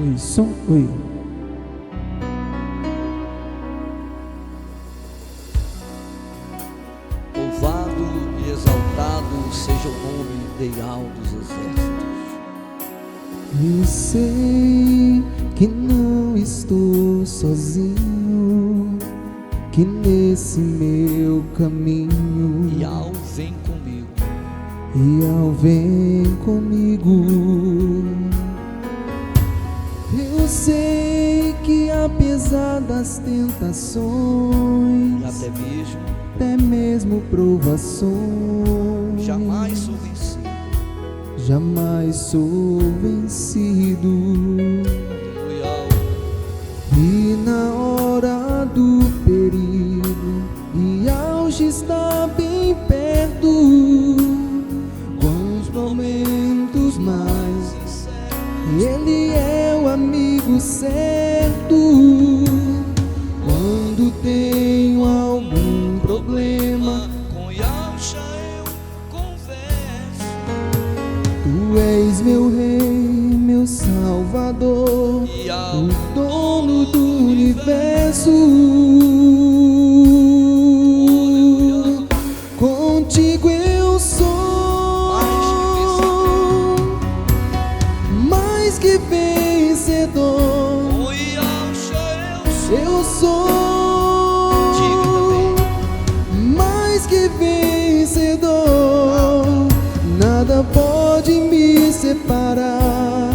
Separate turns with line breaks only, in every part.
Oi, som, oi.
Louvado e exaltado seja o nome ideal dos exércitos.
Eu sei que não estou sozinho, que nesse meu caminho
E ao vem comigo,
vem comigo. Eu sei que apesar das tentações
e
até mesmo provações,
jamais sou vencido.
jamais sou vencido.
Aleluia.
E na hora do perigo e auge está bem perto, com os momentos mais Ele é o amigo certo. Quando tenho algum problema,
Com Yahshua eu converso.
Tu és meu rei, meu salvador,
E ao
o dono do universo. Contigo eu sou mais que vencedor.
com Yahshua
Eu sou mais que vencedor. Nada pode me separar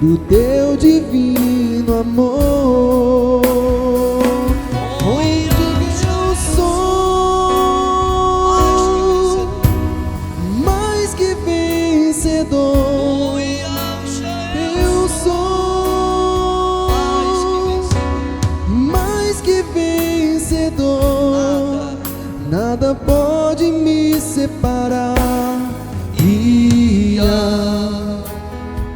do teu divino amor. Contigo eu sou mais que vencedor. Eu sou mais que vencedor. Nada pode me separar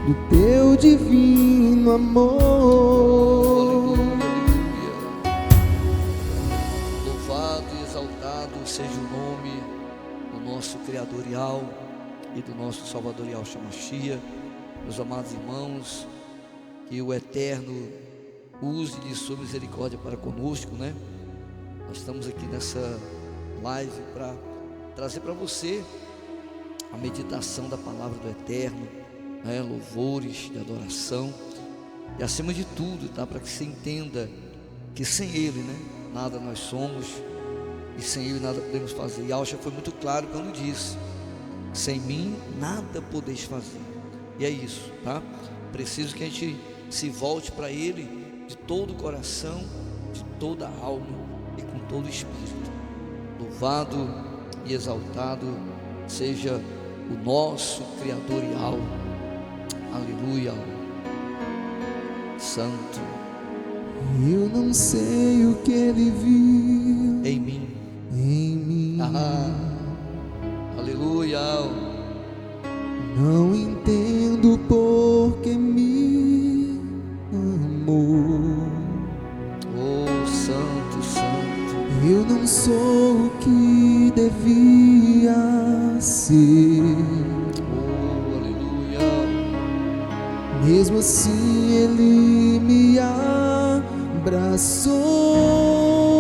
do teu divino amor.
Louvado e exaltado seja o nome do nosso Criadorial e do nosso Salvadorial Shamashia. Meus amados irmãos, que o Eterno use de sua misericórdia para conosco, né? Nós estamos aqui nessa live para trazer para você a meditação da palavra do Eterno, né? Louvores de adoração e acima de tudo, tá? Para que você entenda que sem Ele, né? Nada nós somos e sem Ele nada podemos fazer. E Yahshua foi muito claro quando disse: sem mim nada podeis fazer. E é isso, tá? Preciso que a gente se volte para Ele de todo o coração, de toda a alma e com todo o espírito. Louvado e exaltado seja o nosso Criadorial. Aleluia. Santo.
Eu não sei o que Ele viu
Em mim.
em mim.
Aleluia.
Não entendo por que me amou.
Oh, santo, santo.
Eu não sou o que devia ser.
Oh, aleluia.
Mesmo assim Ele me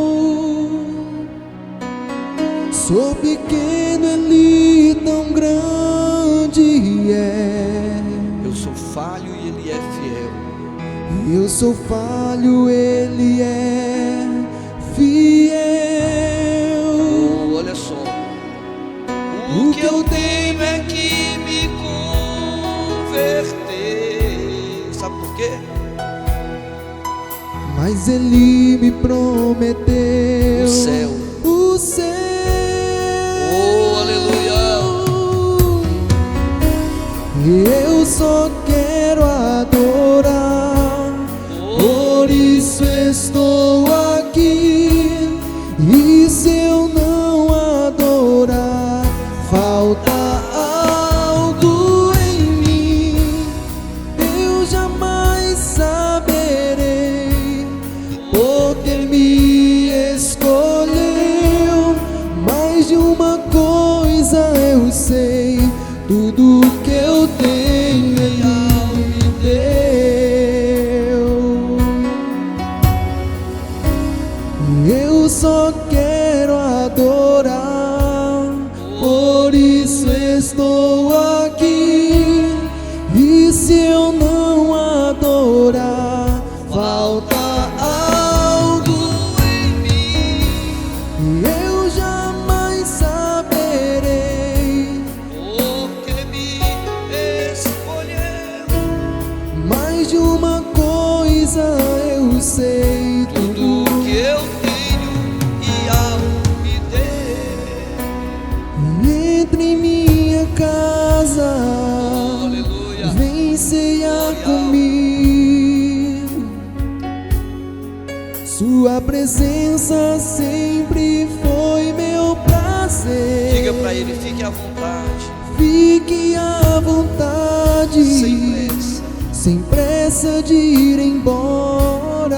abraçou. Sou pequeno, Ele tão grande é.
Eu sou falho e Ele é fiel.
Eu sou falho, Ele é fiel.
Oh, olha só. O que eu tenho é que me converter. Sabe por quê?
Mas Ele me prometeu
O céu.
o céu.
Oh, aleluia.
Eu só quero adorar, por isso estou aqui. E se eu não adorar, falta algo em mim. Eu jamais saberei, porque me escolheu. Mais de uma coisa eu sei, tudo que eu tenho por isso estou aqui. E se eu não adorar, falta algo
em mim,
eu jamais saberei.
porque me escolheu.
Mais de uma coisa eu sei,
Tudo que eu tenho e algo me deu.
entre minha casa,
Aleluia.
vem cear comigo. Sua presença sempre foi meu prazer.
Diga para ele, fique à vontade,
Fique à vontade, sem pressa de ir embora.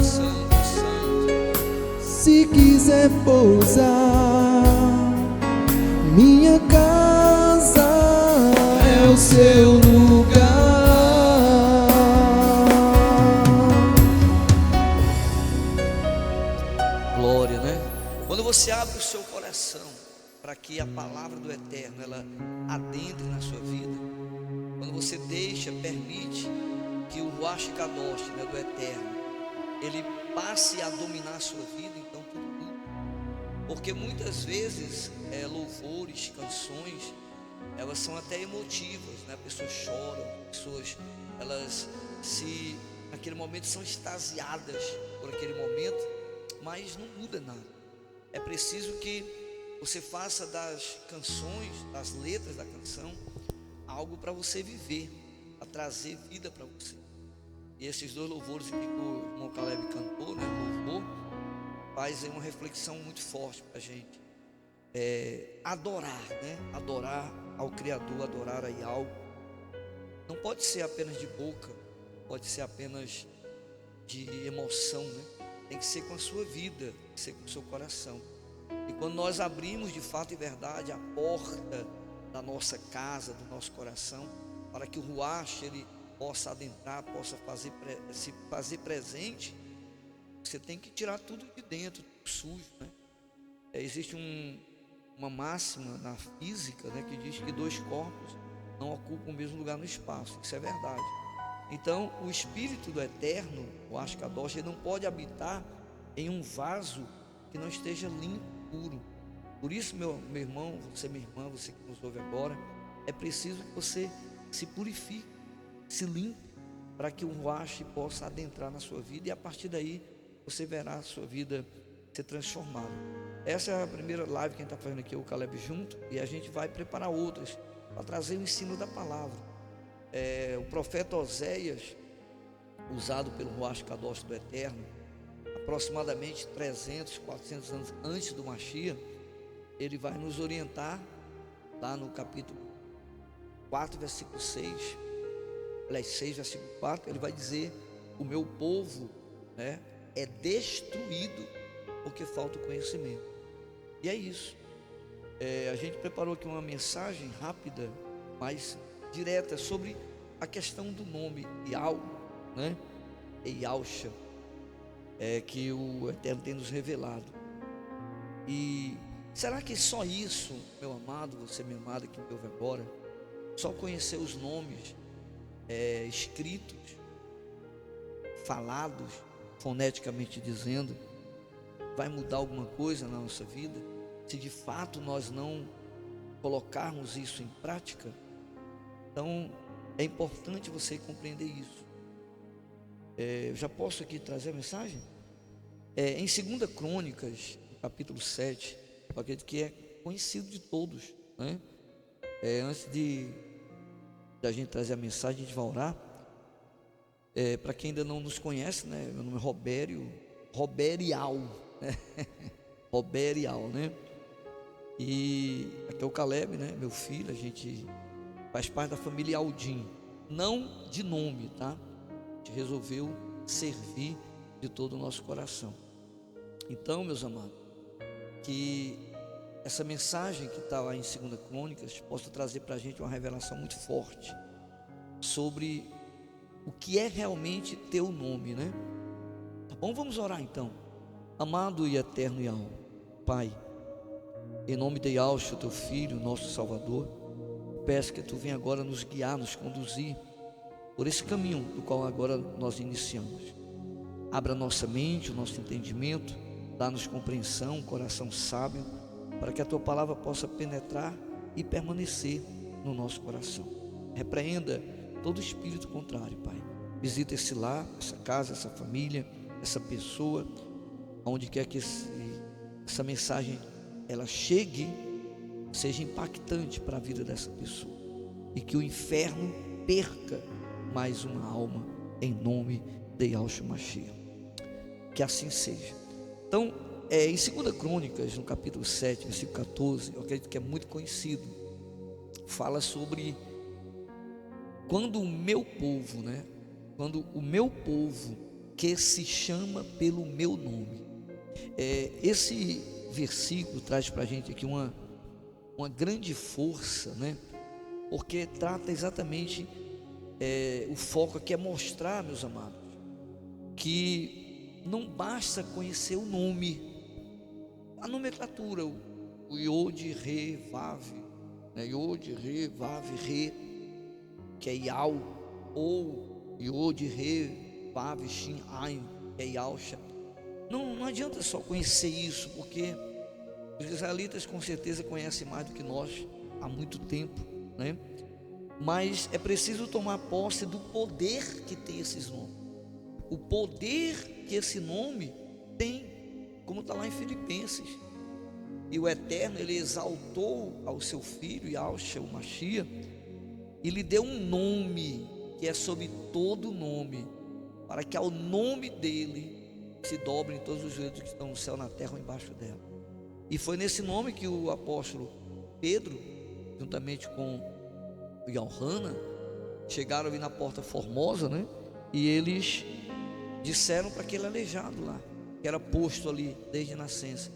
Santo, Santo.
Se quiser pousar, minha casa é o seu lugar.
Glória, né? Quando você abre o seu coração para que a palavra do Eterno ela adentre na sua vida, quando você permite que o Ruach Kadosh, né, do Eterno, ele passe a dominar a sua vida, então tudo muda. Porque muitas vezes louvores, canções, elas são até emotivas, né? Pessoas choram, pessoas elas naquele momento são extasiadas por aquele momento, mas não muda nada. É preciso que você faça das canções, das letras da canção, algo para você viver, para trazer vida para você. E esses dois louvores aqui que o irmão Caleb cantou, né, louvor, faz uma reflexão muito forte para a gente. Adorar, né? Adorar ao Criador, adorar a Yahweh. Não pode ser apenas de boca, pode ser apenas de emoção, né? Tem que ser com a sua vida, tem que ser com o seu coração. E quando nós abrimos de fato e verdade a porta da nossa casa, do nosso coração, para que o Ruach ele possa adentrar, possa se fazer presente, você tem que tirar tudo de dentro, tudo sujo, né? Existe uma máxima na física, né, que diz que dois corpos não ocupam o mesmo lugar no espaço. Isso é verdade. Então, o Espírito do Eterno, o Ruach Kadosh, ele não pode habitar em um vaso que não esteja limpo, puro. Por isso, meu irmão, você, minha irmã, você que nos ouve agora, é preciso que você se purifique, se limpe, para que o Ruach possa adentrar na sua vida, e a partir daí você verá a sua vida ser transformada. Essa é a primeira live que a gente está fazendo aqui, o Caleb junto, e a gente vai preparar outras para trazer o ensino da palavra. O profeta Oséias, usado pelo Ruach Kadosh do Eterno, aproximadamente 300, 400 anos antes do Mashiach, ele vai nos orientar lá no capítulo 4, versículo 6, 6, versículo 4, ele vai dizer: o meu povo, né, é destruído porque falta o conhecimento. E é isso. A gente preparou aqui uma mensagem rápida, mas direta, sobre a questão do nome Yahweh, né? Yahusha, que o Eterno tem nos revelado. E será que só isso, meu amado, você, minha amada, que me ouve agora, só conhecer os nomes escritos, falados, foneticamente dizendo, vai mudar alguma coisa na nossa vida? Se de fato nós não colocarmos isso em prática, então é importante você compreender isso. Eu já posso aqui trazer a mensagem? Em 2 Crônicas, capítulo 7, eu acredito que é conhecido de todos, né? Antes de a gente trazer a mensagem, a gente vai orar. Para quem ainda não nos conhece, né? Meu nome é Roberial, né? Roberial, né? E aqui é o Caleb, né? Meu filho, a gente faz parte da família Aldim, não de nome, tá? A gente resolveu servir de todo o nosso coração. Então, meus amados, que essa mensagem que está lá em 2 Crônicas possa trazer para a gente uma revelação muito forte sobre o que é realmente teu nome, né? Tá bom? Vamos orar então. Amado e eterno Yahweh, Pai, Em nome de Yahshua, teu Filho, nosso Salvador, peço que tu venha agora nos guiar, nos conduzir por esse caminho do qual agora nós iniciamos. Abra nossa mente, o nosso entendimento, dá-nos compreensão, coração sábio, para que a tua palavra possa penetrar e permanecer no nosso coração. Repreenda todo espírito contrário, Pai. Visita esse lar, essa casa, essa família, essa pessoa, onde quer que essa mensagem ela chegue, seja impactante para a vida dessa pessoa, e que o inferno perca mais uma alma, em nome de Yahshua Mashiach. Que assim seja. Então, em 2 Crônicas, no capítulo 7, versículo 14, eu acredito que é muito conhecido, fala sobre quando o meu povo, quando o meu povo que se chama pelo meu nome. Esse versículo traz para a gente aqui uma grande força, porque trata exatamente, o foco aqui é mostrar, meus amados, que não basta conhecer o nome, a nomenclatura, o Yod, Re, Vav, Yod, Re, Vav, Re, que é Yau, ou Yod, Re, Vav, Shin, Ain, que é Yahshua. Não adianta só conhecer isso, porque os israelitas com certeza conhecem mais do que nós há muito tempo, mas é preciso tomar posse do poder que tem esses nomes, o poder que esse nome tem, como está lá em Filipenses. E o Eterno, ele exaltou ao seu filho Yahshua, o Mashiach, e lhe deu um nome que é sobre todo nome, para que ao nome dele se dobrem todos os joelhos que estão no céu, na terra ou embaixo dela. E foi nesse nome que o apóstolo Pedro, juntamente com o Yohanan, chegaram ali na Porta Formosa, e eles disseram para aquele aleijado lá, que era posto ali desde a nascença: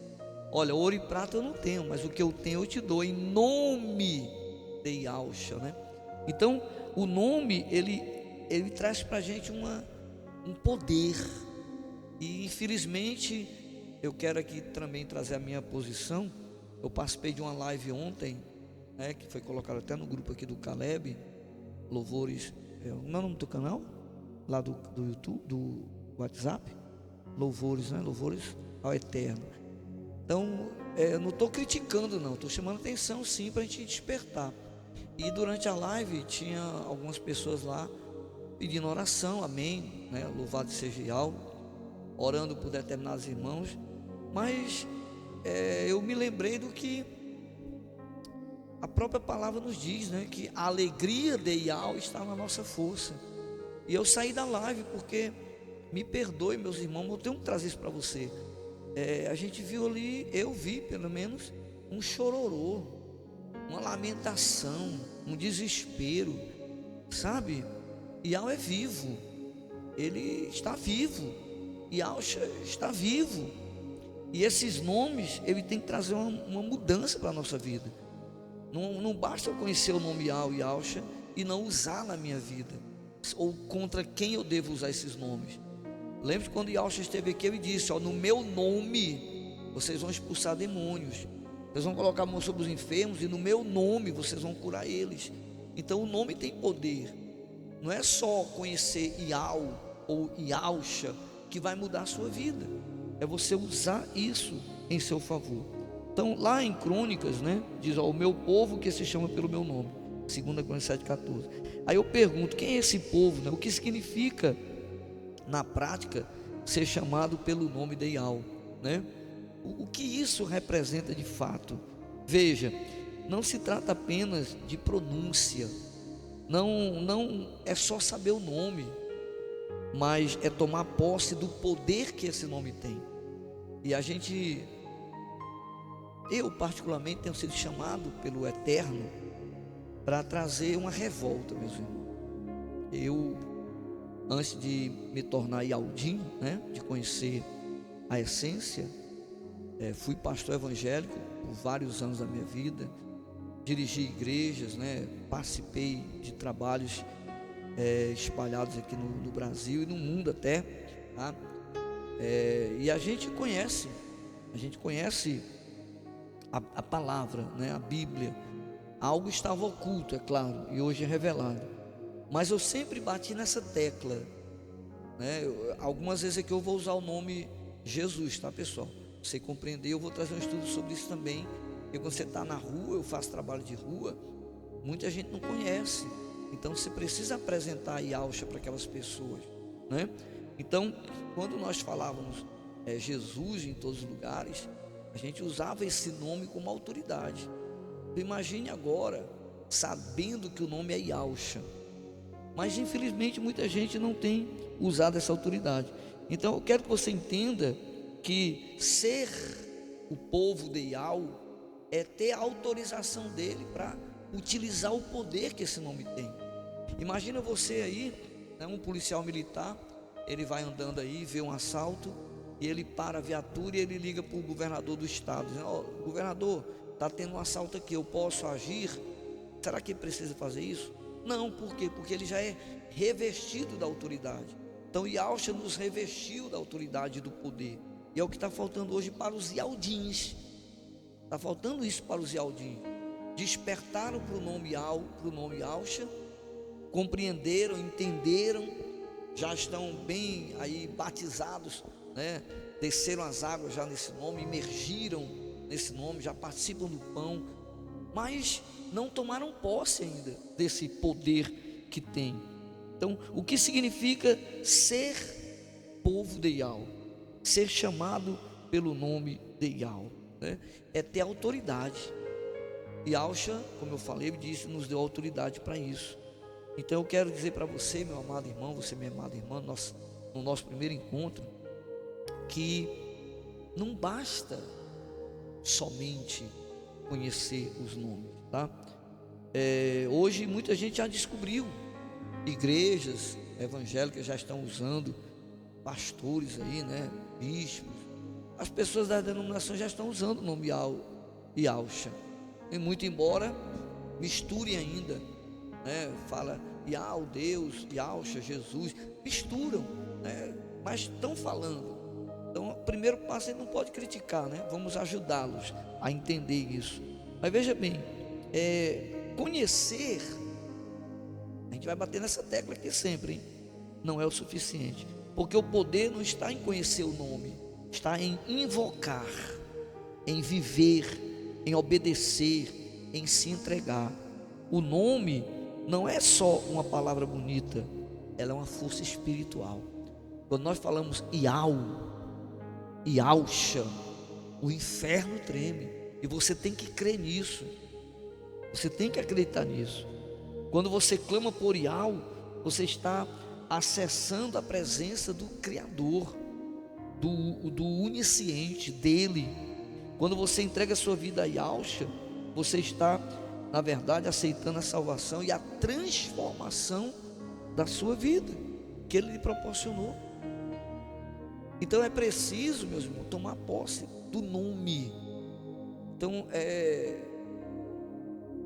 olha, ouro e prata eu não tenho, mas o que eu tenho eu te dou, em nome de Yahshua, Então, o nome, ele traz para a gente um poder. E infelizmente, eu quero aqui também trazer a minha posição. Eu participei de uma live ontem, que foi colocada até no grupo aqui do Caleb, Louvores, não é o nome do canal? Lá do YouTube, do WhatsApp, Louvores, Louvores ao Eterno. Então, eu não estou criticando não, estou chamando atenção sim, para a gente despertar. E durante a live tinha algumas pessoas lá pedindo oração, amém, louvado seja Yahweh, orando por determinados irmãos. Mas eu me lembrei do que a própria palavra nos diz, que a alegria de Yahweh está na nossa força. E eu saí da live porque, me perdoe meus irmãos, eu tenho que trazer isso para você. A gente viu ali, eu vi pelo menos, um chororô, uma lamentação, um desespero, sabe? Yahweh é vivo, ele está vivo, Yahshua está vivo, e esses nomes, ele tem que trazer uma mudança para a nossa vida. Não basta eu conhecer o nome Yahshua e não usar na minha vida, ou contra quem eu devo usar esses nomes. Lembre-se quando Yahshua esteve aqui, ele disse: no meu nome vocês vão expulsar demônios, vocês vão colocar a mão sobre os enfermos, e no meu nome vocês vão curar eles. Então o nome tem poder. Não é só conhecer Yahweh ou Yahshua que vai mudar a sua vida, é você usar isso em seu favor. Então lá em Crônicas, diz: o meu povo que se chama pelo meu nome, 2 Crônicas 7,14. Aí eu pergunto, quem é esse povo? O que significa na prática ser chamado pelo nome de Yahweh, O que isso representa de fato? Veja, não se trata apenas de pronúncia, não é só saber o nome, mas é tomar posse do poder que esse nome tem. E eu particularmente tenho sido chamado pelo Eterno para trazer uma revolta, meus irmãos. Eu, antes de me tornar Yaldim, de conhecer a essência, fui pastor evangélico por vários anos da minha vida, dirigi igrejas, participei de trabalhos espalhados aqui no Brasil e no mundo até, e a gente conhece a palavra, né, a Bíblia. Algo estava oculto, é claro, e hoje é revelado. Mas eu sempre bati nessa tecla, né? Algumas vezes aqui eu vou usar o nome Jesus, tá, pessoal? Você compreender, eu vou trazer um estudo sobre isso também. Porque quando você está na rua, eu faço trabalho de rua, muita gente não conhece. Então você precisa apresentar a Yahshua para aquelas pessoas, né? Então, quando nós falávamos Jesus em todos os lugares, a gente usava esse nome como autoridade. Imagine agora, sabendo que o nome é Yahshua. Mas infelizmente muita gente não tem usado essa autoridade. Então eu quero que você entenda que ser o povo de Yahweh é ter a autorização dele para utilizar o poder que esse nome tem. Imagina você aí, né, um policial militar, ele vai andando aí, vê um assalto, e ele para a viatura e ele liga para o governador do estado, dizendo: ó, governador, está tendo um assalto aqui, eu posso agir? Será que ele precisa fazer isso? Não, por quê? Porque ele já é revestido da autoridade. Então Yahshua nos revestiu da autoridade e do poder. E é o que está faltando hoje para os Yaldins. Está faltando isso para os Yaldins. Despertaram para o nome Yahshua, compreenderam, entenderam, já estão bem aí batizados, né? Desceram as águas já nesse nome, imergiram nesse nome, já participam do pão, mas não tomaram posse ainda desse poder que tem. Então, o que significa ser povo de Yahweh? Ser chamado pelo nome de Yahweh, né? É ter autoridade. Yahshua, como eu falei, ele disse, nos deu autoridade para isso. Então eu quero dizer para você, meu amado irmão, você minha amada irmã, no nosso primeiro encontro, que não basta somente conhecer os nomes, tá? Hoje muita gente já descobriu, igrejas evangélicas já estão usando, pastores aí, né, bispos, as pessoas da denominação já estão usando o nome Yahshua, e muito embora misturem ainda, né, fala Yahweh, Deus, Yahshua, Jesus, misturam, né, mas estão falando. Então, o primeiro passo, ele não pode criticar, né? Vamos ajudá-los a entender isso. Mas veja bem, conhecer, a gente vai bater nessa tecla aqui sempre, hein? Não é o suficiente, porque o poder não está em conhecer o nome, está em invocar, em viver, em obedecer, em se entregar. O nome não é só uma palavra bonita, ela é uma força espiritual. Quando nós falamos Yahshua, o inferno treme, e você tem que crer nisso, você tem que acreditar nisso. Quando você clama por Yahweh, você está acessando a presença do Criador, do onisciente, dele. Quando você entrega a sua vida a Yahshua, você está, na verdade, aceitando a salvação e a transformação da sua vida, que ele lhe proporcionou. Então é preciso, meus irmãos, tomar posse do nome. Então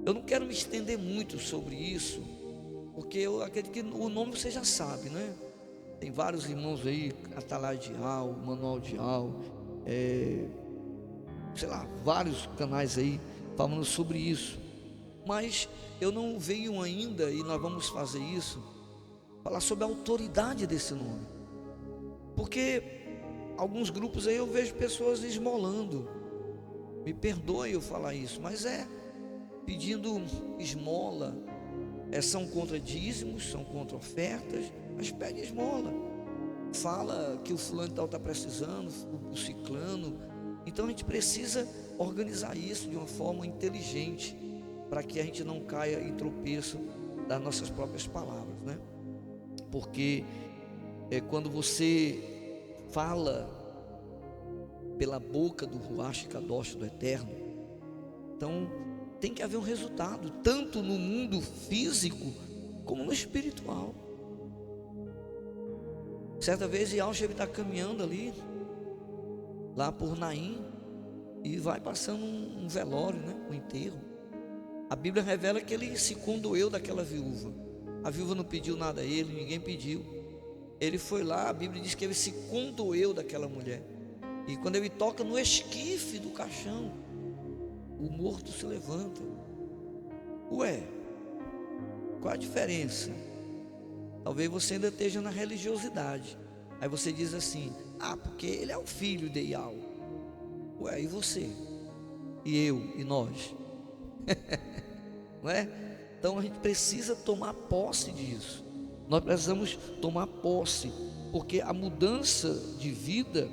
eu não quero me estender muito sobre isso, porque eu acredito que o nome você já sabe, né? Tem vários irmãos aí, Atalaia de Al, Manual de Al, sei lá, vários canais aí falando sobre isso. Mas eu não venho ainda, e nós vamos fazer isso, falar sobre a autoridade desse nome. Porque alguns grupos aí eu vejo pessoas esmolando, me perdoe eu falar isso, mas pedindo esmola, são contra dízimos, são contra ofertas, mas pede esmola, fala que o fulano tal está precisando, o ciclano. Então a gente precisa organizar isso de uma forma inteligente, para que a gente não caia em tropeço das nossas próprias palavras, né? Porque quando você fala pela boca do Ruach Kadosh, do Eterno, então tem que haver um resultado, tanto no mundo físico como no espiritual. Certa vez Yahshua está caminhando ali, lá por Naim, e vai passando um velório, né, um enterro. A Bíblia revela que ele se condoeu daquela viúva. A viúva não pediu nada a ele, ninguém pediu. Ele foi lá, a Bíblia diz que ele se condoeu daquela mulher. E quando ele toca no esquife do caixão, o morto se levanta. Ué, qual a diferença? Talvez você ainda esteja na religiosidade. Aí você diz assim: ah, porque ele é o filho de Iau. Ué, e você? E eu? E nós? Não é? Então a gente precisa tomar posse disso. Nós precisamos tomar posse, porque a mudança de vida,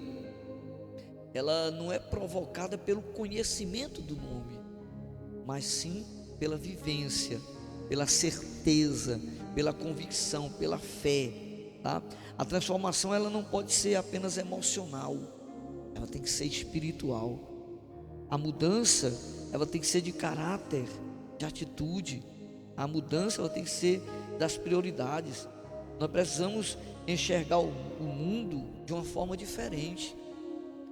ela não é provocada pelo conhecimento do nome, mas sim pela vivência, pela certeza, pela convicção, pela fé, tá? A transformação, ela não pode ser apenas emocional, ela tem que ser espiritual. A mudança, ela tem que ser de caráter, de atitude. A mudança, ela tem que ser das prioridades. Nós precisamos enxergar o mundo de uma forma diferente.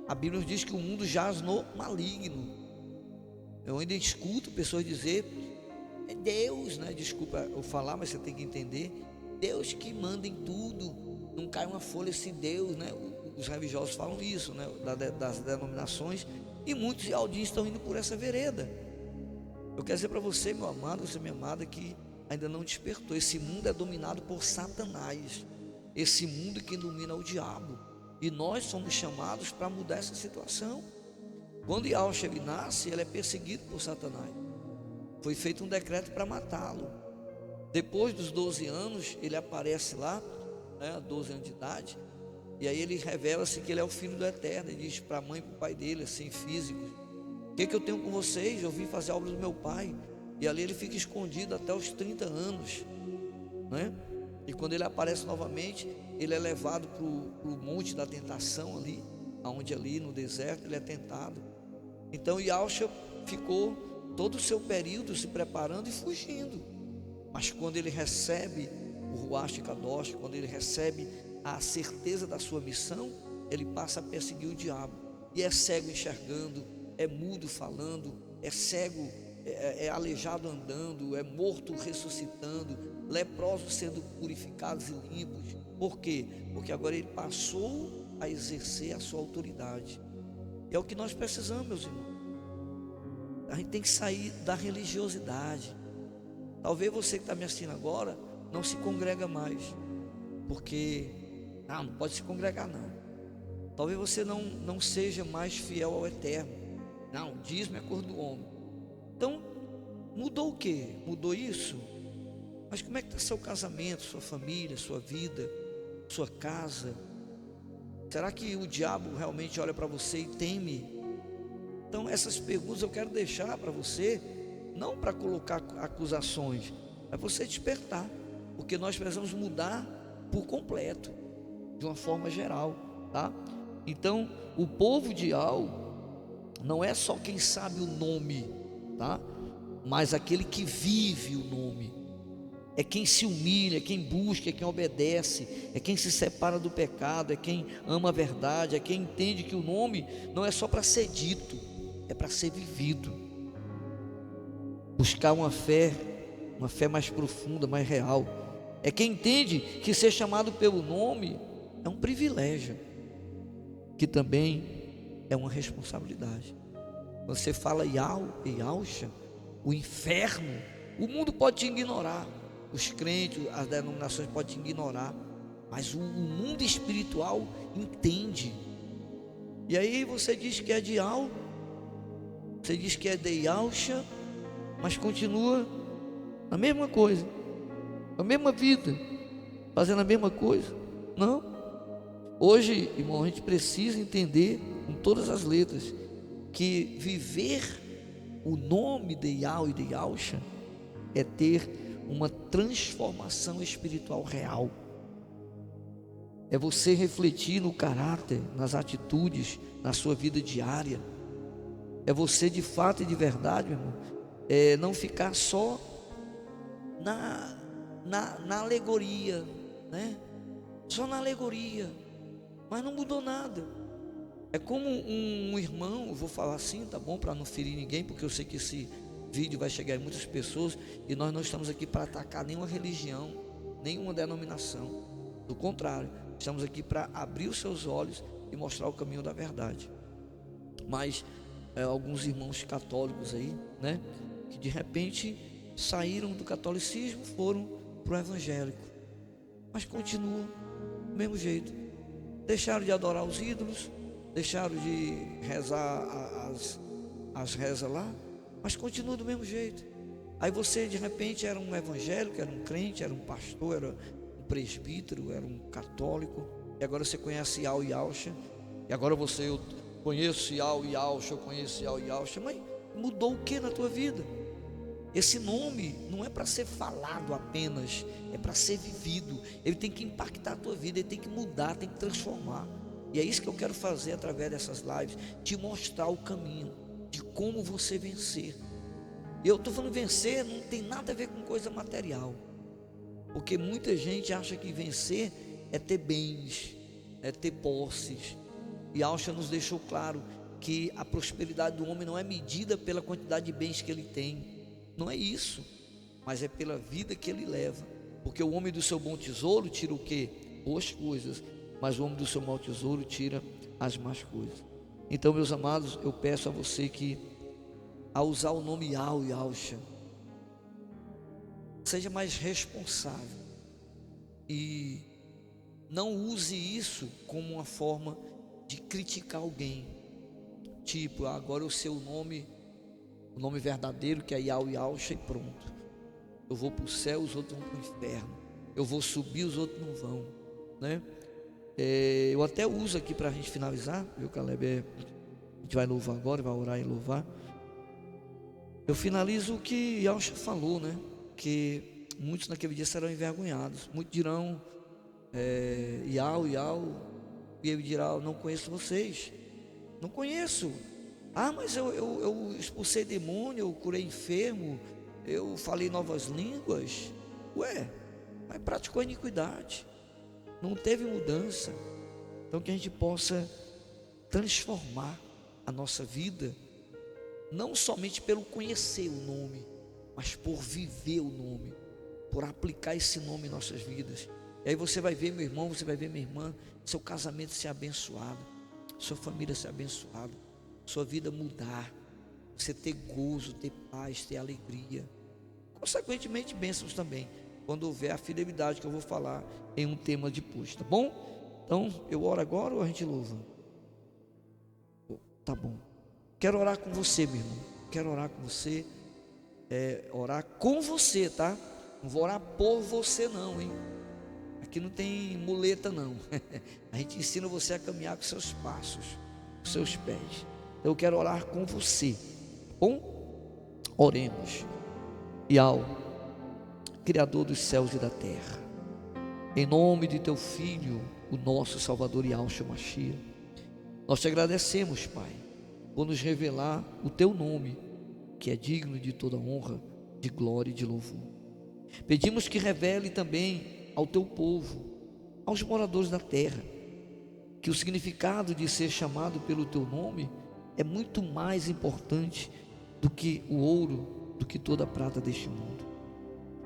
A Bíblia nos diz que o mundo jaz no maligno. Eu ainda escuto pessoas dizer: é Deus, né? Desculpa eu falar, mas você tem que entender. Deus que manda em tudo. Não cai uma folha sem Deus, né? Os religiosos falam isso, né? Das denominações. E muitos aldins estão indo por essa vereda. Eu quero dizer para você, meu amado, você minha amada, que ainda não despertou. Esse mundo é dominado por Satanás. Esse mundo que domina o diabo. E nós somos chamados para mudar essa situação. Quando Yahushua nasce, ele é perseguido por Satanás. Foi feito um decreto para matá-lo. Depois dos 12 anos, ele aparece lá, né, 12 anos de idade. E aí ele revela-se que ele é o Filho do Eterno. Ele diz para a mãe e para o pai dele, assim, físicos: o que eu tenho com vocês? Eu vim fazer a obra do meu pai. E ali ele fica escondido até os 30 anos, né? E quando ele aparece novamente, ele é levado para o monte da tentação ali, onde ali no deserto ele é tentado. Então Yahushua ficou todo o seu período se preparando e fugindo. Mas quando ele recebe o Ruach Kadosh, quando ele recebe a certeza da sua missão, ele passa a perseguir o diabo. E é cego enxergando, é mudo falando, é cego, é aleijado andando, é morto ressuscitando, leprosos sendo purificados e limpos. Por quê? Porque agora ele passou a exercer a sua autoridade. E é o que nós precisamos, meus irmãos. A gente tem que sair da religiosidade. Talvez você que está me assistindo agora não se congrega mais, porque não pode se congregar não. Talvez você não seja mais fiel ao Eterno. Não, dízimo é cor do homem. Então, mudou o quê? Mudou isso? Mas como é que está seu casamento, sua família, sua vida, sua casa? Será que o diabo realmente olha para você e teme? Então essas perguntas eu quero deixar para você, não para colocar acusações, é você despertar, porque nós precisamos mudar por completo, de uma forma geral, tá? Então o povo de Iau não é só quem sabe o nome, tá? Mas aquele que vive o nome. É quem se humilha, é quem busca, é quem obedece, é quem se separa do pecado, é quem ama a verdade, é quem entende que o nome não é só para ser dito, é para ser vivido. Buscar uma fé mais profunda, mais real. É quem entende que ser chamado pelo nome é um privilégio, que também é uma responsabilidade. Quando você fala Yahushua, o inferno, o mundo pode te ignorar. Os crentes, as denominações podem te ignorar, mas o mundo espiritual entende. E aí você diz que é de Iau, você diz que é de Yahushua, mas continua a mesma coisa, a mesma vida, fazendo a mesma coisa. Não. Hoje, irmão, a gente precisa entender com todas as letras que viver o nome de Iau e de Yahushua é ter uma transformação espiritual real. É você refletir no caráter, nas atitudes, na sua vida diária. É você de fato e de verdade, meu irmão, não ficar só na alegoria, né? Só na alegoria, mas não mudou nada. É como um irmão, eu vou falar assim, tá bom, para não ferir ninguém, porque eu sei que esse vídeo vai chegar em muitas pessoas, e nós não estamos aqui para atacar nenhuma religião, nenhuma denominação. Do contrário, estamos aqui para abrir os seus olhos e mostrar o caminho da verdade. Mas alguns irmãos católicos aí, né? Que de repente saíram do catolicismo, foram para o evangélico, mas continuam do mesmo jeito. Deixaram de adorar os ídolos, deixaram de rezar as rezas lá, mas continuam do mesmo jeito. Aí você de repente era um evangélico, era um crente, era um pastor, era um presbítero, era um católico, e agora você conhece Iau e Yauxa, e agora eu conheço Iau e Yauxa, eu conheço Iau e Yauxa, mas mudou o que na tua vida? Esse nome não é para ser falado apenas, é para ser vivido. Ele tem que impactar a tua vida, ele tem que mudar, tem que transformar. E é isso que eu quero fazer através dessas lives, te mostrar o caminho de como você vencer. E eu estou falando vencer, não tem nada a ver com coisa material, porque muita gente acha que vencer é ter bens, é ter posses. E Yauxa nos deixou claro que a prosperidade do homem não é medida pela quantidade de bens que ele tem. Não é isso, mas é pela vida que ele leva. Porque o homem do seu bom tesouro tira o quê? Boas coisas, mas o homem do seu mau tesouro tira as más coisas. Então, meus amados, eu peço a você que, ao usar o nome Iau e Yauxa, seja mais responsável e não use isso como uma forma de criticar alguém. Tipo, agora eu sei o nome verdadeiro, que é Iau e Yauxa, e pronto. Eu vou para o céu, os outros vão para o inferno. Eu vou subir, os outros não vão, né? Eu até uso aqui para a gente finalizar, viu, Caleb? A gente vai louvar agora, vai orar e louvar. Eu finalizo o que Yauxa falou, né? Que muitos naquele dia serão envergonhados. Muitos dirão, Iau, e ele dirá: não conheço vocês, não conheço. Ah, mas eu expulsei demônio, eu curei enfermo, eu falei novas línguas. Ué, mas praticou iniquidade, não teve mudança. Então que a gente possa transformar a nossa vida, não somente pelo conhecer o nome, mas por viver o nome, por aplicar esse nome em nossas vidas. E aí você vai ver, meu irmão, você vai ver, minha irmã, seu casamento ser abençoado, sua família ser abençoada, sua vida mudar, você ter gozo, ter paz, ter alegria, consequentemente bênçãos também, quando houver a fidelidade que eu vou falar em um tema depois, tá bom? Então, eu oro agora ou a gente louva? Tá bom. Quero orar com você, meu irmão, quero orar com você, orar com você, tá? Não vou orar por você não, hein? Aqui não tem muleta não. A gente ensina você a caminhar com seus passos, com seus pés. Eu quero orar com você. Bom? Oremos. Iau, Criador dos céus e da terra, em nome de teu Filho, o nosso Salvador Yauxa Mashiach, nós te agradecemos, Pai, por nos revelar o teu nome, que é digno de toda honra, de glória e de louvor. Pedimos que revele também ao teu povo, aos moradores da terra, que o significado de ser chamado pelo teu nome é muito mais importante do que o ouro, do que toda a prata deste mundo.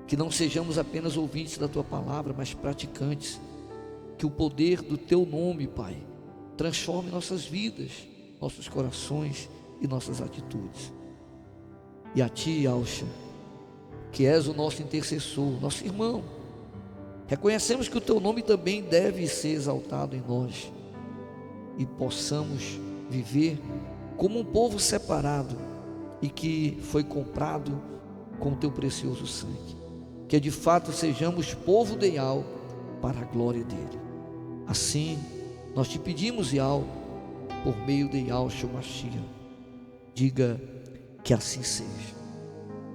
Que não sejamos apenas ouvintes da tua palavra, mas praticantes. Que o poder do teu nome, Pai, transforme nossas vidas, nossos corações e nossas atitudes. E a ti, Yauxa, que és o nosso intercessor, nosso irmão, reconhecemos que o teu nome também deve ser exaltado em nós, e possamos viver como um povo separado e que foi comprado com o teu precioso sangue. Que de fato sejamos povo de Iau para a glória dele. Assim nós te pedimos, Iau, por meio de Yauxa Mashiach. Diga que assim seja.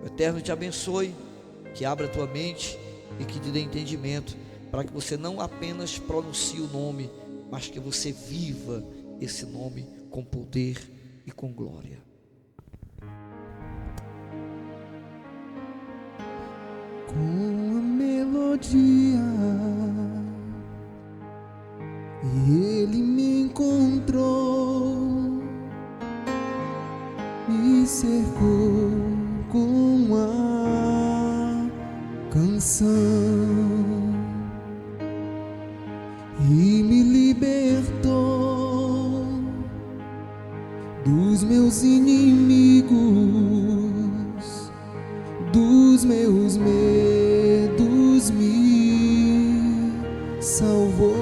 O Eterno te abençoe, que abra a tua mente e que te dê entendimento, para que você não apenas pronuncie o nome, mas que você viva esse nome com poder e com glória.
Com a melodia, ele me encontrou, me cercou com a canção e me libertou dos meus inimigos, dos meus medos me salvou.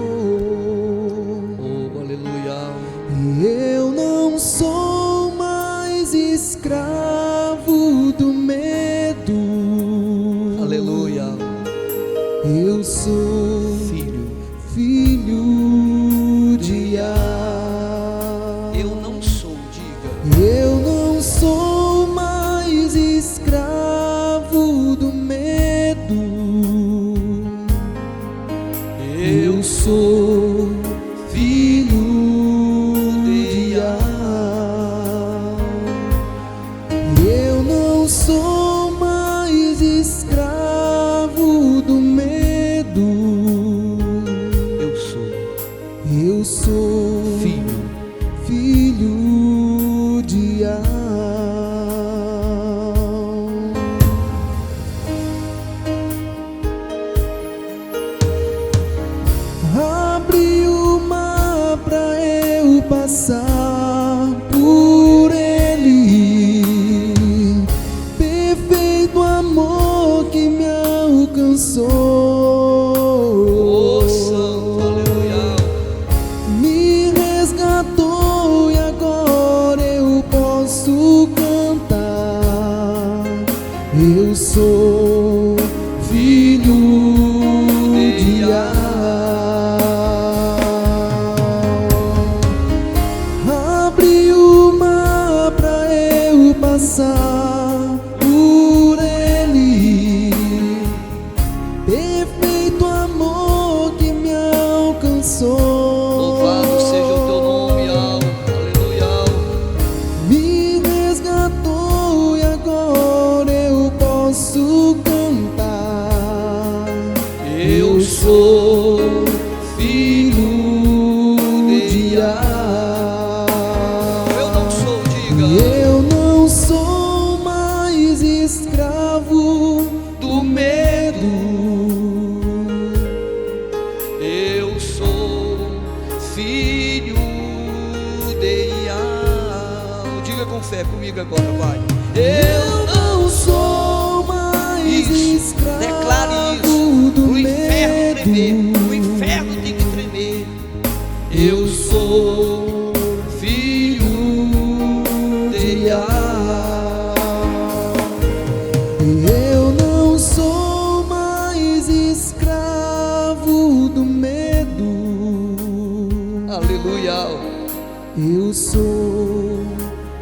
Oh, aleluia.
E eu não sou mais escravo do medo.
Aleluia.
Eu sou filho de Yah.
Eu não sou, diga.
Eu não sou mais escravo do medo. Eu sou filho de Yah. Eu não sou mais escravo do medo. Eu sou filho de Yah. Abre o mar pra eu passar por ele. Perfeito amor que me alcançou.
Oh, santo, aleluia.
Me resgatou e agora eu posso cantar. Eu sou filho de Yah. Abre o mar pra eu passar por ele. Perfeito amor que me alcançou.
Louvado seja o teu nome, aleluia.
Me resgatou e agora eu posso cantar. Eu sou filho de Yah.
Eu não sou, diga.
Eu não sou mais escravo do medo.
Eu sou filho de Yah. Diga com fé comigo agora, vai.
Eu não sou mais
Isso,
escravo
declare isso.
do
O inferno tremer,
medo.
o inferno tem que tremer. Eu sou filho de Yah.
Eu não sou mais escravo do medo.
Aleluia.
Eu sou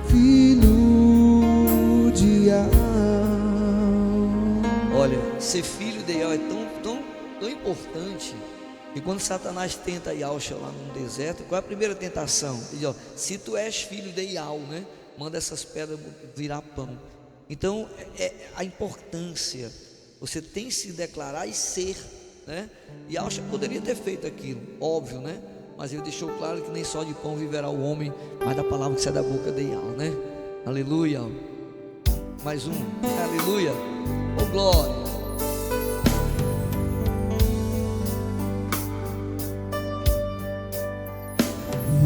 filho de Yah.
Olha, ser filho de Yah é tão importante. E quando Satanás tenta Yahshua lá no deserto, qual é a primeira tentação? Ele diz, ó, se tu és filho de Yah, né? Manda essas pedras virar pão. Então, é a importância. Você tem que se declarar e ser, né? Yahshua poderia ter feito aquilo, óbvio, né? Mas ele deixou claro que nem só de pão viverá o homem, mas da palavra que sai da boca de Yah, né? Aleluia. Mais um, aleluia. Oh, glória.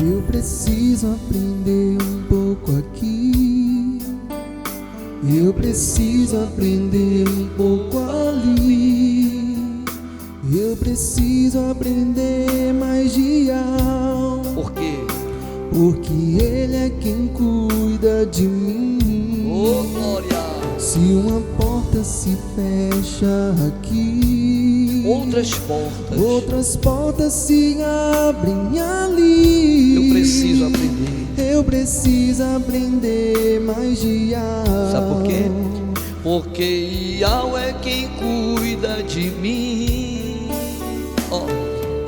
Eu preciso aprender um pouco aqui. Eu preciso aprender um pouco ali. Eu preciso aprender mais de Yah.
Por quê?
Porque Ele é quem cuida de mim.
Oh, glória.
Se uma porta se fecha aqui, outras portas se abrem ali.
Eu preciso aprender.
Eu preciso aprender mais de Yah.
Sabe por quê? Porque Yah é quem cuida de mim. Oh,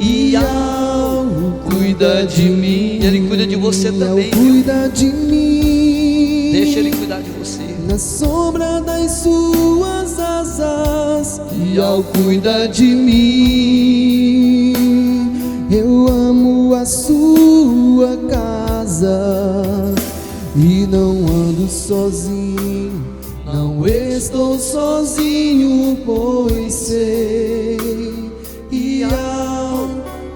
Yah cuida de mim. Ele cuida de você também, viu?
Cuida de mim.
Deixa Ele cuidar de você.
Na sombra das suas asas, Yah cuida de mim. Eu amo a sua casa e não ando sozinho. Não estou sozinho, pois sei Yah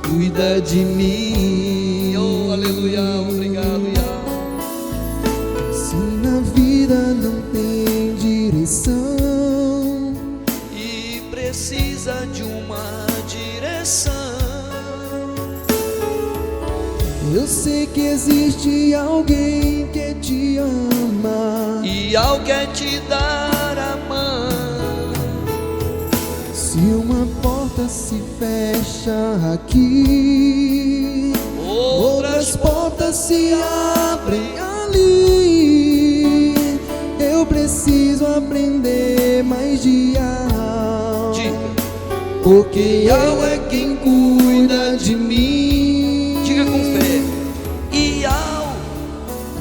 cuida de mim.
Oh, aleluia, obrigado, Yah.
sei que existe alguém que te ama
e ao quer te dar a mão.
Se uma porta se fecha aqui, outras portas se abrem ali. Eu preciso aprender mais de Al, porque Al é quem cuida de mim.
Diga com fé: e Al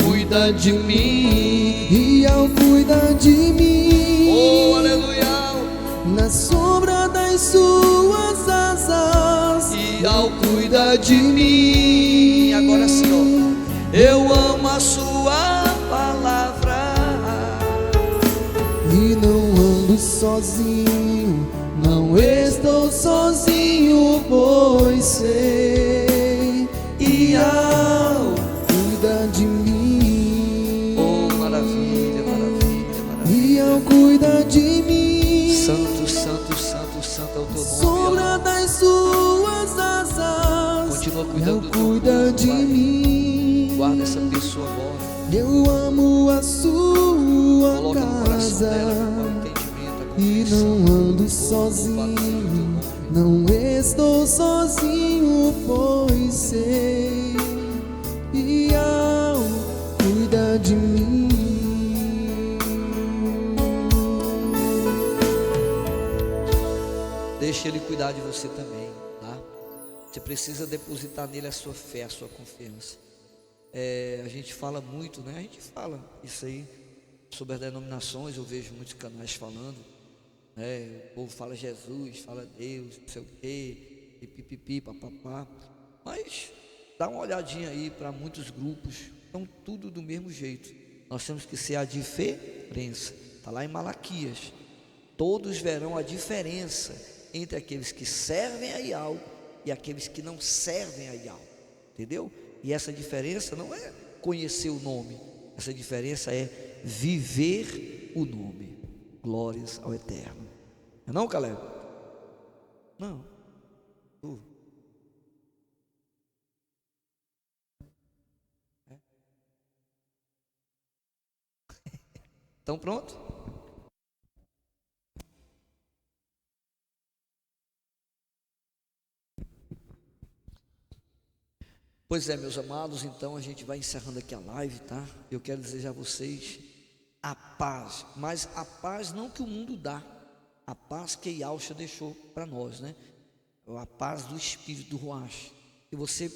cuida de mim.
E Al cuida de mim.
Oh, aleluia.
Na sombra das suas asas,
e Al cuida de mim. Agora sim, ó. Eu amo a sua palavra
e não ando sozinho, não estou sozinho, pois sei e Al cuida de mim.
Oh, maravilha, maravilha, maravilha.
E Al cuida de mim.
Santo, santo, santo, santo é o teu nome.
Sombra das suas asas,
continua cuidando do teu
cuida
povo,
de
Pai.
mim.
Guarda essa pessoa agora.
Eu amo a sua
Coloca no coração
casa
dela, meu Pai, entendimento, a
e
compreensão.
não ando
Oh,
sozinho, não estou sozinho, pois sei e Al cuida de mim.
Deixa Ele cuidar de você também, tá? Você precisa depositar nele a sua fé, a sua confiança. A gente fala muito, né? A gente fala isso aí sobre as denominações. Eu vejo muitos canais falando, né? O povo fala Jesus, fala Deus, não sei o quê, e pipipi, papapá. Mas dá uma olhadinha aí para muitos grupos, estão tudo do mesmo jeito. Nós temos que ser a diferença. Está lá em Malaquias. Todos verão a diferença entre aqueles que servem a Ial e aqueles que não servem a Ial. Entendeu? E essa diferença não é conhecer o nome, essa diferença é viver o nome. Glórias ao Eterno. Não, Caleb? Não. Então pronto? Pois é, meus amados, então a gente vai encerrando aqui a live, tá? Eu quero desejar a vocês a paz, mas a paz não que o mundo dá, a paz que Yahshua deixou para nós, né? A paz do Espírito do Ruach. Que você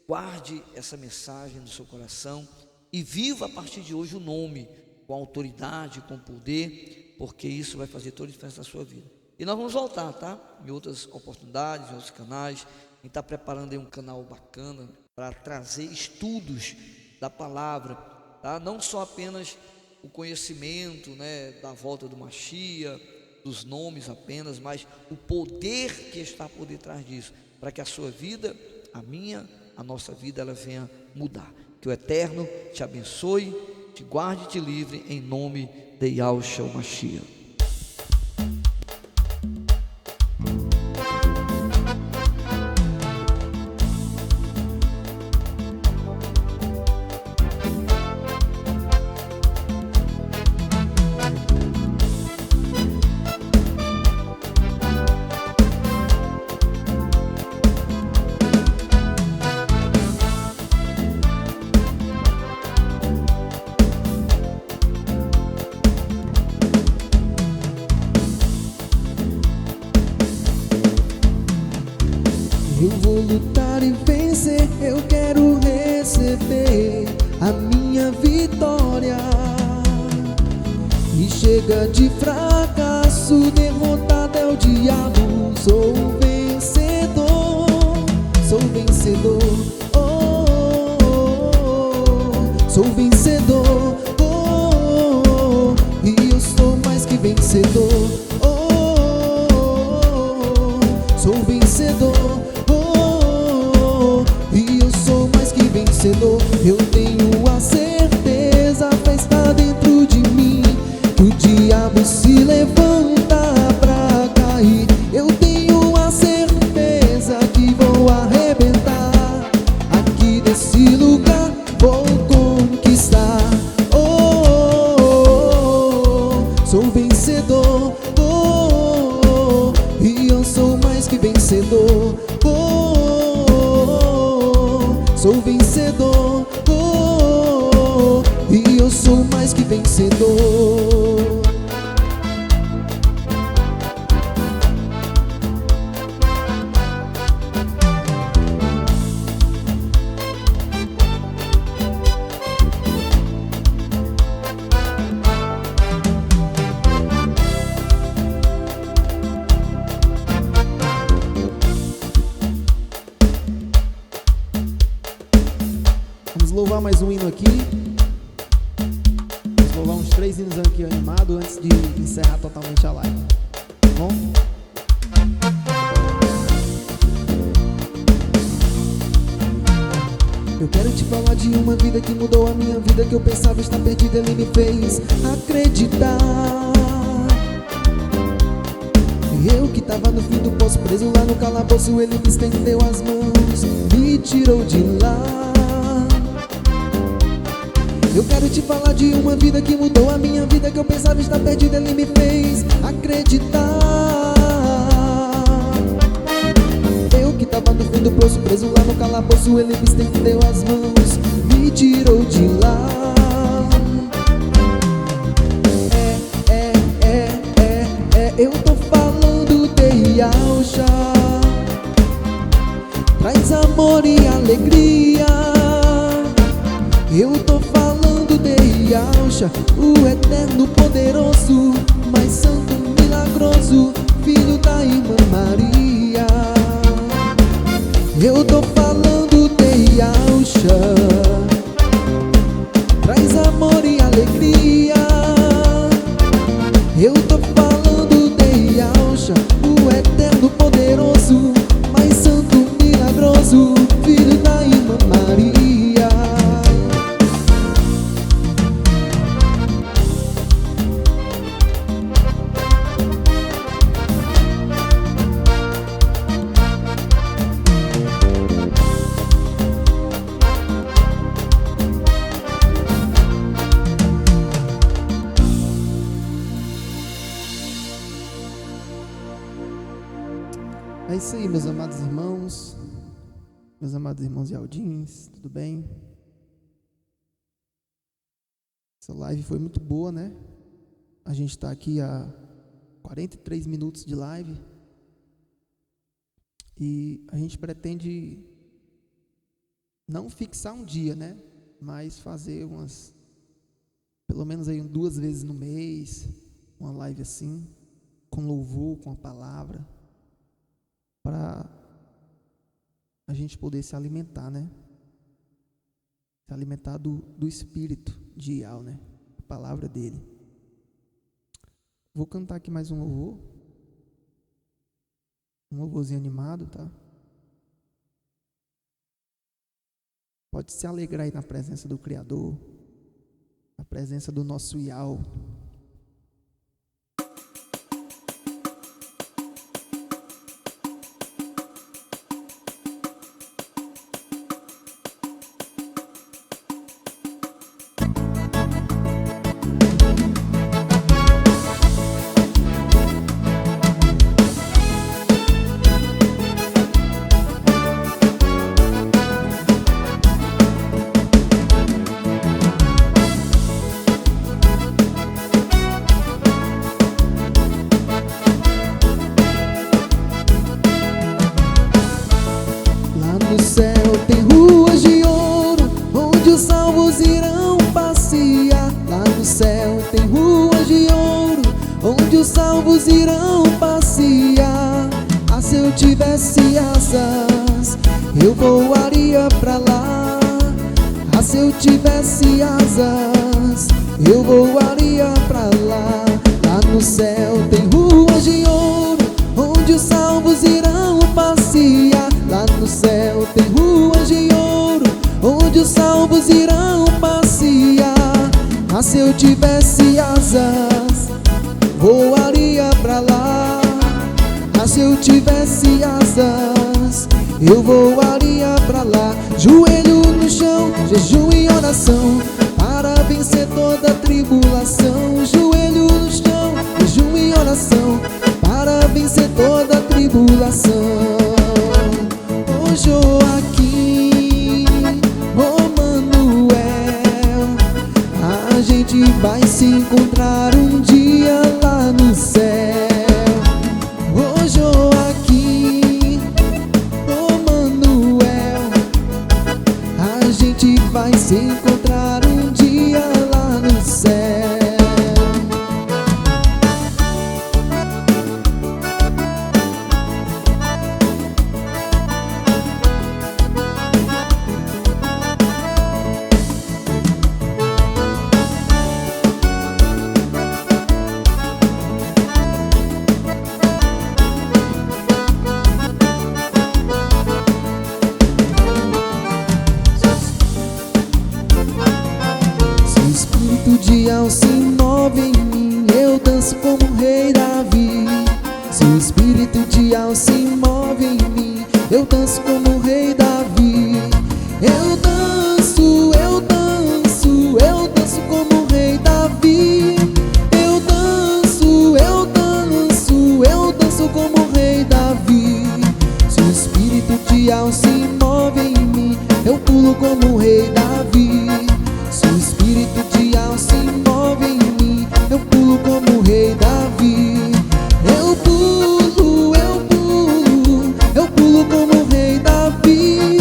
guarde essa mensagem no seu coração e viva a partir de hoje o nome com autoridade, com poder, porque isso vai fazer toda a diferença na sua vida. E nós vamos voltar, tá? Em outras oportunidades, em outros canais. A gente está preparando aí um canal bacana para trazer estudos da palavra, tá? Não só apenas o conhecimento, né, da volta do Machia, dos nomes apenas, mas o poder que está por detrás disso, para que a sua vida, a minha, a nossa vida, ela venha mudar. Que o Eterno te abençoe, te guarde e te livre, em nome de Yahshua Machia.
Eu vou lutar e vencer, eu quero receber a minha vitória. E chega de fracasso, derrotado é o diabo. Sou um vencedor, sou vencedor, oh, oh, oh. Sou vencedor, oh, oh, oh. E eu sou mais que vencedor, oh, oh, oh. Sou vencedor, eu tenho a certeza, a fé está dentro de mim. O diabo se levanta louvar mais um hino aqui. Vamos louvar uns 3 hinos aqui animados antes de encerrar totalmente a live. Tá bom? Eu quero te falar de uma vida que mudou a minha vida, que eu pensava estar perdida, ele me fez acreditar. E eu que tava no fim do poço, preso lá no calabouço, ele me estendeu as mãos, me tirou de lá. Eu quero te falar de uma vida que mudou a minha vida, que eu pensava estar perdida, ele me fez acreditar. Eu que tava no fim do poço, preso lá no calabouço, ele me estendeu as mãos, me tirou de lá. Eu tô falando de Yahshua, traz amor e alegria. Eu tô falando de Yahshua, o eterno poderoso, mais santo, milagroso, filho da irmã Maria. Eu tô falando de Yahshua, traz amor e alegria. Eu tô falando de Yahshua, o eterno poderoso, mais santo, milagroso, filho da irmã Maria. É isso aí, meus amados irmãos e Aldins, tudo bem? Essa live foi muito boa, né? A gente está aqui há 43 minutos de live e a gente pretende não fixar um dia, né? Mas fazer pelo menos aí 2 vezes no mês, uma live assim, com louvor, com a palavra, para a gente poder se alimentar, né? Se alimentar do Espírito de Yahweh, né? A palavra dele. Vou cantar aqui mais um louvor. Um louvorzinho animado, tá? Pode se alegrar aí na presença do Criador, na presença do nosso Yahweh. Irão passear. Ah, se eu tivesse asas, eu voaria pra lá. Ah, se eu tivesse asas, eu voaria pra lá. Lá no céu tem ruas de ouro, onde os salvos irão passear. Lá no céu tem ruas de ouro, onde os salvos irão passear. Ah, se eu tivesse asas, voaria pra lá. Ah, se eu tivesse asas, eu voaria pra lá. Joelho no chão, jejum e oração, para vencer toda tribulação. Joelho no chão, jejum e oração, para vencer toda tribulação. Ô Joaquim, ô Manuel, a gente vai se encontrar um dia lá no céu. Ô Joaquim, ô Manuel, a gente vai se encontrar um dia lá no céu. de Al se move em mim. Eu danço como o rei Davi. Eu danço, eu danço, eu danço como o rei Davi. Eu danço, eu danço, eu danço como o rei Davi. Se o espírito de Al se move em mim, eu pulo como o rei Davi. Se o espírito de Al se move em mim, eu pulo como o rei Davi. Eu pulo, eu pulo, eu pulo como o rei Davi.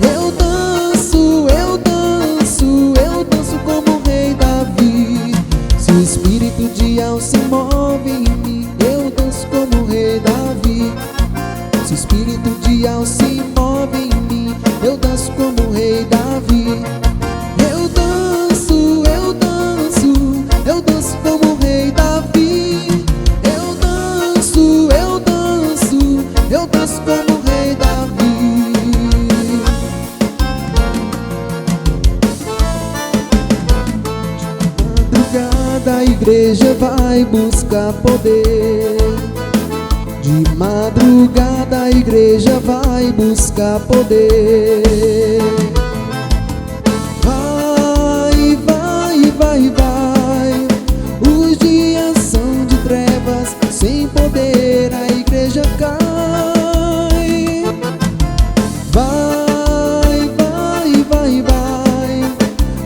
Eu danço, eu danço, eu danço como o rei Davi. Se o espírito de Al se move em mim, eu danço como o rei Davi. Se o espírito de Al se move em mim, eu danço como o rei Davi. Eu danço, eu danço, eu danço como o rei Davi. Eu danço, eu danço, eu danço como o rei Davi. De madrugada a igreja vai buscar poder. De madrugada a igreja vai buscar poder. Vai, vai, vai, vai. Os dias são de trevas, sem poder a igreja cai. Vai, vai, vai, vai.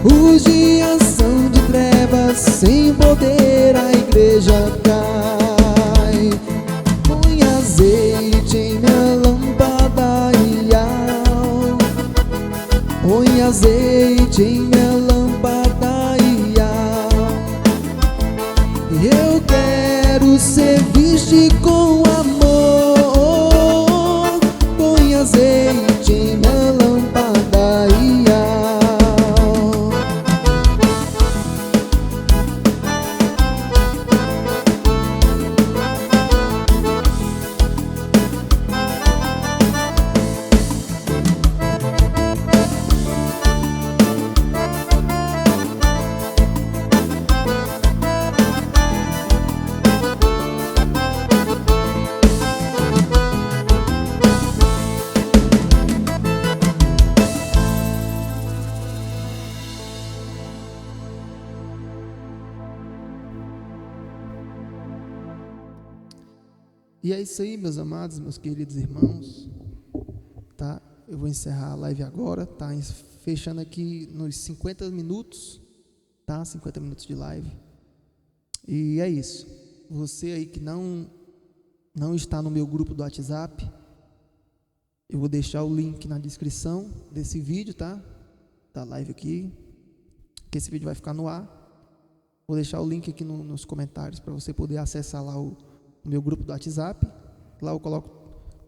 Os dias são de trevas, sem poder a igreja cai. Põe azeite em minha lâmpada e al. Põe azeite em minha lâmpada e al. Eu quero servir-te com amor. Põe azeite em minha lâmpada e al. E é isso aí, meus amados, meus queridos irmãos, tá? Eu vou encerrar a live agora, tá? Fechando aqui nos 50 minutos, tá? 50 minutos de live. E é isso. Você aí que não está no meu grupo do WhatsApp, eu vou deixar o link na descrição desse vídeo, tá? Da live aqui, que esse vídeo vai ficar no ar. Vou deixar o link aqui nos comentários para você poder acessar lá o meu grupo do WhatsApp. Lá eu coloco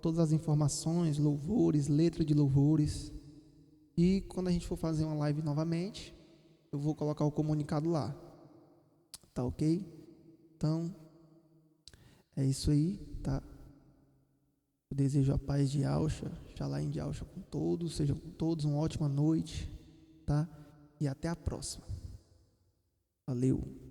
todas as informações, louvores, letra de louvores. E quando a gente for fazer uma live novamente, eu vou colocar o comunicado lá. Tá ok? Então, é isso aí, tá? Eu desejo a paz de Alcha, Shalom de Alcha com todos. Sejam todos uma ótima noite, tá? E até a próxima. Valeu!